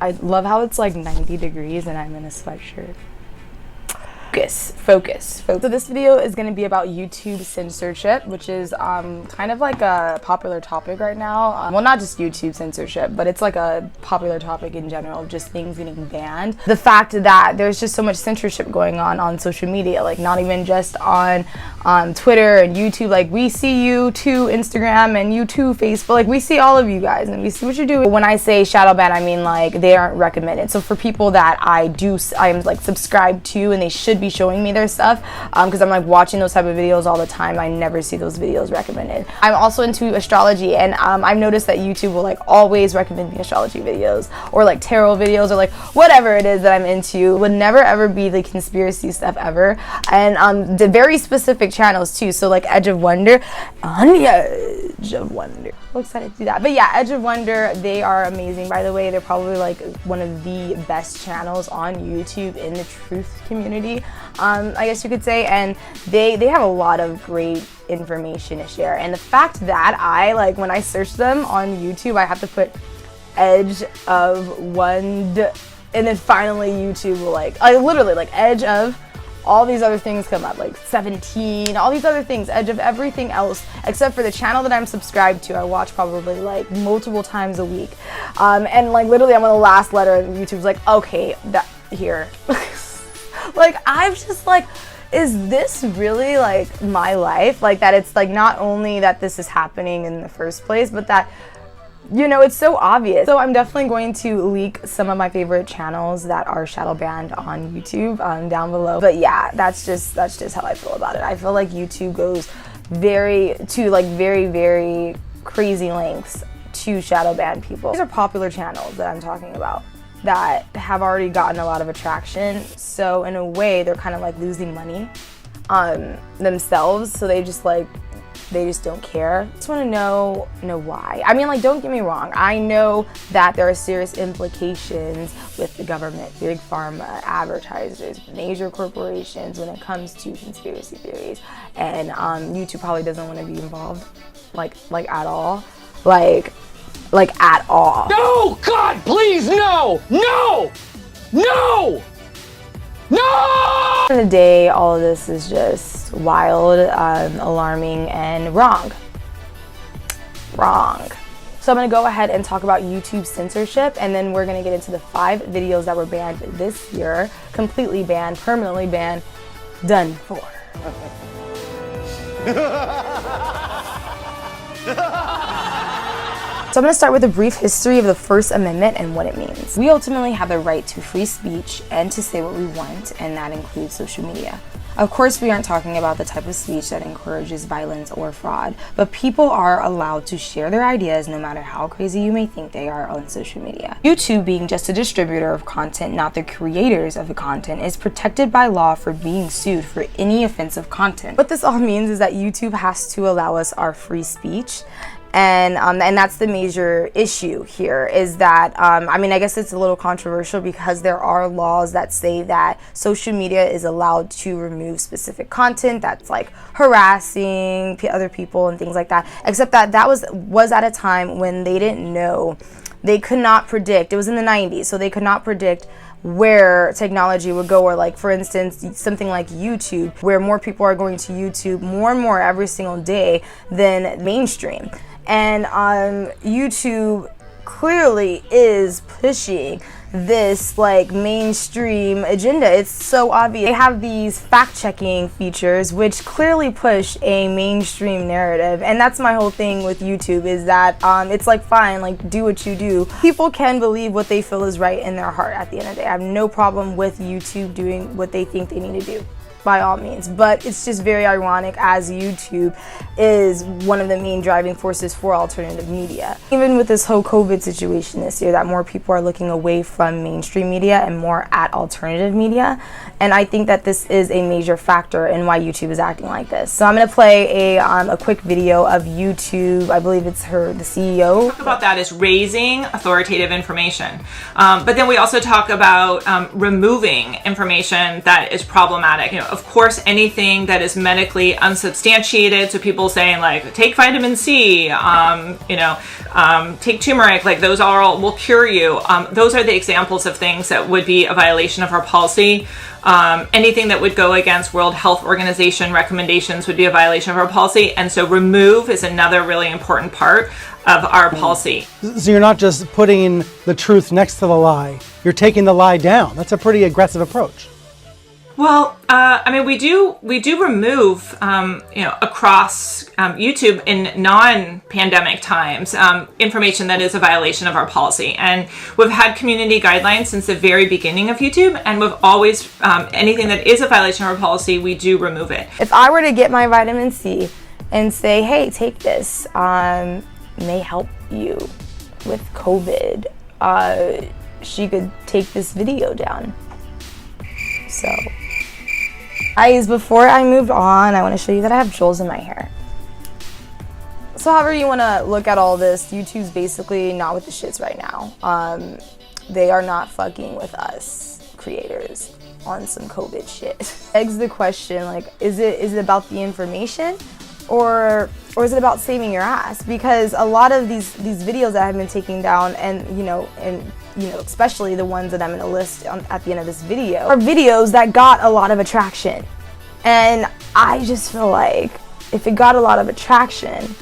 I love how it's like 90 degrees and I'm in a sweatshirt. Focus. So this video is going to be about YouTube censorship, which is kind of like a popular topic right now. Well, not just YouTube censorship, but it's like a popular topic in general, just things getting banned. The fact that there's just so much censorship going on social media, like not even just on Twitter and YouTube. Like we see you too, Instagram, and you too, Facebook. Like we see all of you guys and we see what you're doing. When I say shadow ban, I mean like they aren't recommended. So for people that I'm like subscribed to and they should be showing me their stuff, because I'm like watching those type of videos all the time, I never see those videos recommended. I'm also into astrology, and I've noticed that YouTube will like always recommend me astrology videos or like tarot videos or like whatever it is that I'm into. Would never ever be the conspiracy stuff ever, and the very specific channels too. So like Edge of Wonder, on the Edge of Wonder. So excited to do that. But yeah, Edge of Wonder, they are amazing. By the way, they're probably like one of the best channels on YouTube in the truth community, I guess you could say, and they have a lot of great information to share. And the fact that I like when I search them on YouTube, I have to put Edge of Wonder, and then finally YouTube will like, I literally like Edge of all these other things come up, like 17, all these other things, Edge of everything else, except for the channel that I'm subscribed to. I watch probably like multiple times a week. And like literally I'm on the last letter and YouTube's like, okay, that here. Like I'm just like, is this really like my life? Like that it's like not only that this is happening in the first place, but that, you know, it's so obvious. So I'm definitely going to leak some of my favorite channels that are shadow banned on YouTube down below. But yeah, that's just how I feel about it. I feel like YouTube goes very crazy lengths to shadow ban people. These are popular channels that I'm talking about that have already gotten a lot of attraction. So in a way, they're kind of like losing money on themselves. So they just don't care. I just want to know why. I mean, like, don't get me wrong. I know that there are serious implications with the government, big pharma, advertisers, major corporations when it comes to conspiracy theories. And YouTube probably doesn't want to be involved, like at all. Like at all. No! God, please, no! No! No! No! At the end of the day, all of this is just wild, alarming, and wrong. So I'm gonna go ahead and talk about YouTube censorship, and then we're gonna get into the 5 videos that were banned this year, completely banned, permanently banned, done for. So I'm going to start with a brief history of the First Amendment and what it means. We ultimately have the right to free speech and to say what we want, and that includes social media. Of course, we aren't talking about the type of speech that encourages violence or fraud, but people are allowed to share their ideas no matter how crazy you may think they are on social media. YouTube, being just a distributor of content, not the creators of the content, is protected by law for being sued for any offensive content. What this all means is that YouTube has to allow us our free speech. And that's the major issue here, is that, I mean, I guess it's a little controversial because there are laws that say that social media is allowed to remove specific content that's like harassing other people and things like that, except that that was at a time when they didn't know. They could not predict. It was in the 90s, so they could not predict where technology would go, or like for instance something like YouTube, where more people are going to YouTube more and more every single day than mainstream. And YouTube clearly is pushing this like mainstream agenda. It's so obvious. They have these fact-checking features which clearly push a mainstream narrative, and that's my whole thing with YouTube, is that it's like, fine, like do what you do. People can believe what they feel is right in their heart at the end of the day. I have no problem with YouTube doing what they think they need to do, by all means, but it's just very ironic as YouTube is one of the main driving forces for alternative media. Even with this whole COVID situation this year, that more people are looking away from mainstream media and more at alternative media, and I think that this is a major factor in why YouTube is acting like this. So I'm going to play a quick video of YouTube. I believe it's the CEO. Talk about that is raising authoritative information, but then we also talk about removing information that is problematic. You know, Of course, anything that is medically unsubstantiated, so people saying like, take vitamin C, take turmeric, like those are all will cure you. Those are the examples of things that would be a violation of our policy. Anything that would go against World Health Organization recommendations would be a violation of our policy. And so remove is another really important part of our policy. So you're not just putting the truth next to the lie, you're taking the lie down. That's a pretty aggressive approach. Well, we do remove, across YouTube in non-pandemic times, information that is a violation of our policy. And we've had community guidelines since the very beginning of YouTube, and we've always, anything that is a violation of our policy, we do remove it. If I were to get my vitamin C and say, hey, take this, may help you with COVID, she could take this video down. So, guys, before I move on, I want to show you that I have jewels in my hair. So however you want to look at all this, YouTube's basically not with the shits right now. They are not fucking with us creators on some COVID shit. Begs the question, like, is it about the information or is it about saving your ass? Because a lot of these videos that have been taken down, and especially the ones that I'm going to list at the end of this video, are videos that got a lot of attraction. And I just feel like if it got a lot of attraction,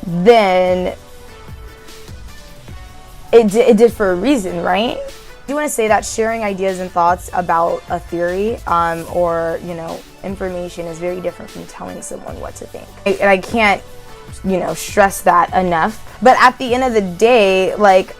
then it did for a reason, right? I do want to say that sharing ideas and thoughts about a theory or information is very different from telling someone what to think. And I can't stress that enough. But at the end of the day, like,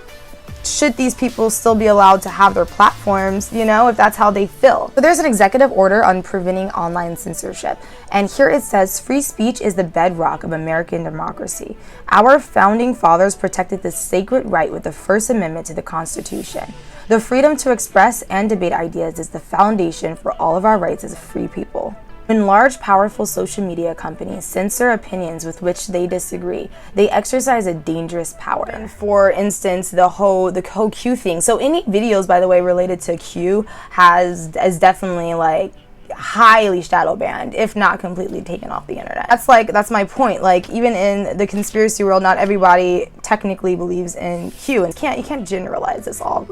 should these people still be allowed to have their platforms, if that's how they feel? But there's an executive order on preventing online censorship. And here it says, free speech is the bedrock of American democracy. Our founding fathers protected this sacred right with the First Amendment to the Constitution. The freedom to express and debate ideas is the foundation for all of our rights as free people. When large, powerful social media companies censor opinions with which they disagree, they exercise a dangerous power. For instance, the whole Q thing. So any videos, by the way, related to Q is definitely like highly shadow banned, if not completely taken off the internet. That's my point. Like, even in the conspiracy world, not everybody technically believes in Q, and you can't generalize this all.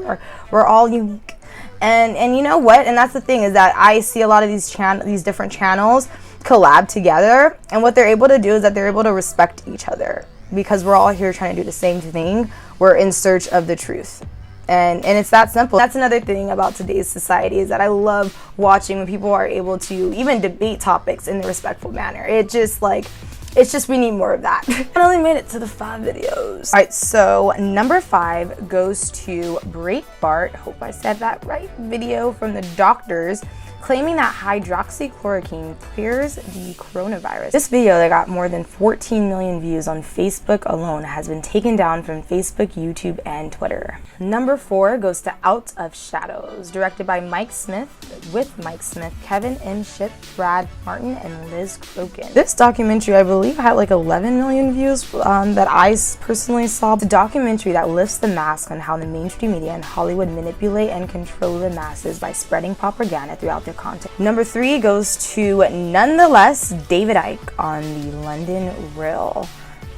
We're all unique. And you know what? And that's the thing, is that I see a lot of these different channels collab together, and what they're able to do is that they're able to respect each other, because we're all here trying to do the same thing. We're in search of the truth. And it's that simple. That's another thing about today's society, is that I love watching when people are able to even debate topics in a respectful manner. It's just we need more of that. I only made it to the 5 videos. All right, so number 5 goes to Breitbart, hope I said that right, video from the doctors claiming that hydroxychloroquine clears the coronavirus. This video that got more than 14 million views on Facebook alone has been taken down from Facebook, YouTube, and Twitter. Number 4 goes to Out of Shadows, directed by Mike Smith, with Mike Smith, Kevin M. Shipp, Brad Martin, and Liz Crokin. This documentary, I believe, had like 11 million views that I personally saw. It's a documentary that lifts the mask on how the mainstream media and Hollywood manipulate and control the masses by spreading propaganda throughout their content. Number 3 goes to, nonetheless, David Icke on the London Rail.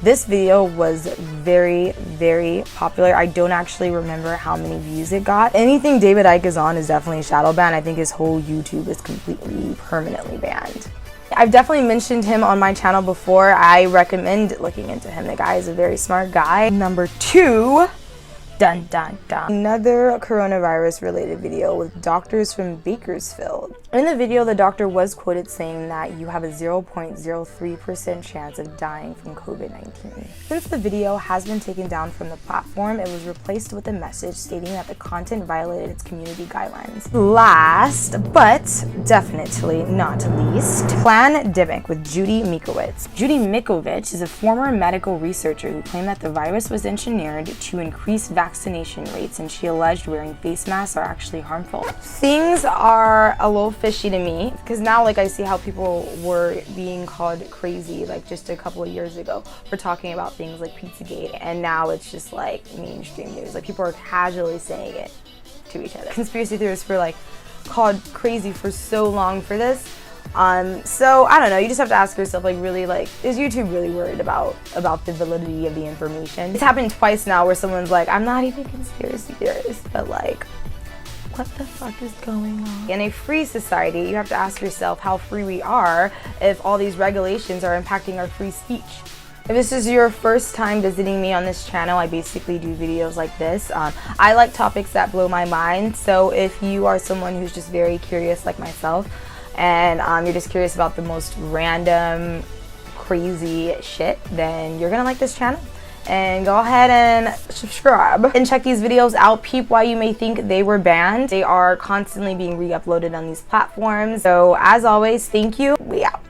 This video was very, very popular. I don't actually remember how many views it got. Anything David Icke is on is definitely shadow banned. I think his whole YouTube is completely permanently banned. I've definitely mentioned him on my channel before. I recommend looking into him. The guy is a very smart guy. Number 2, dun dun dun, another coronavirus related video with doctors from Bakersfield. In the video, the doctor was quoted saying that you have a 0.03% chance of dying from COVID-19. Since the video has been taken down from the platform, it was replaced with a message stating that the content violated its community guidelines. Last, but definitely not least, Plandemic with Judy Mikovits. Judy Mikovits is a former medical researcher who claimed that the virus was engineered to increase vaccination rates, and she alleged wearing face masks are actually harmful. Things are a little fishy to me, because now I see how people were being called crazy just a couple of years ago for talking about things like Pizzagate, and now it's just mainstream news. People are casually saying it to each other. Conspiracy theorists were called crazy for so long for this. So I don't know, you just have to ask yourself, like, really, like, is YouTube really worried about the validity of the information? It's happened twice now where someone's like, I'm not even a conspiracy theorist, but like, what the fuck is going on? In a free society, you have to ask yourself how free we are if all these regulations are impacting our free speech. If this is your first time visiting me on this channel, I basically do videos like this. I like topics that blow my mind, so if you are someone who's just very curious like myself, and you're just curious about the most random, crazy shit, then you're gonna like this channel. And go ahead and subscribe and check these videos out. Peep why you may think they were banned. They are constantly being re-uploaded on these platforms. So as always, thank you. We out.